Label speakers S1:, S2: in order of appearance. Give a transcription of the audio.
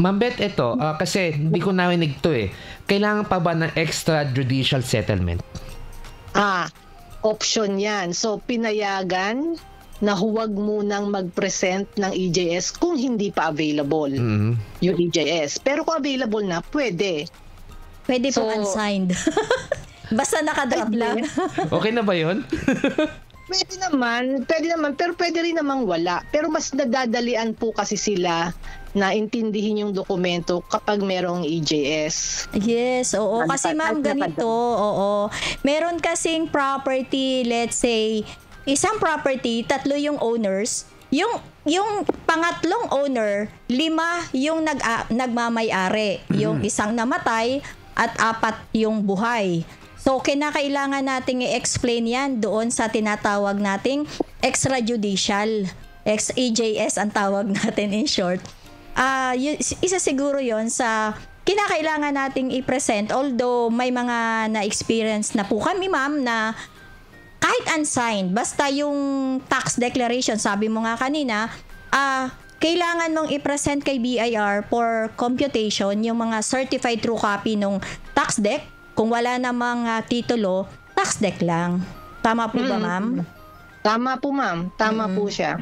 S1: Ma'am Beth, ito, kasi hindi ko narinig to eh. Kailangan pa ba ng extrajudicial settlement?
S2: Option yan. So, pinayagan na huwag munang mag-present ng EJS kung hindi pa available yung EJS. Pero kung available na, pwede.
S3: Pwede po unsigned. Basta nakadraft lang.
S1: Okay na ba yun?
S2: Pwede naman, pero pwede rin namang wala. Pero mas nadadalian po kasi sila na intindihin yung dokumento kapag merong EJS.
S3: Yes, oo. Kasi ma'am, ganito, oo. Meron kasing property, let's say, isang property, 3 yung owners. Yung pangatlong owner, 5 yung nagmamay-ari. Yung isang namatay at 4 yung buhay. So, kinakailangan nating i-explain yan doon sa tinatawag nating extrajudicial. EJS ang tawag natin in short. Isa siguro yon sa kinakailangan nating i-present. Although may mga na-experience na po kami, ma'am, na kahit unsigned, basta yung tax declaration, sabi mo nga kanina, kailangan mong i-present kay BIR for computation yung mga certified true copy ng tax deck. Kung wala namang titulo, tax deck lang. Tama po ba, ma'am?
S2: Tama po, ma'am. Tama po siya.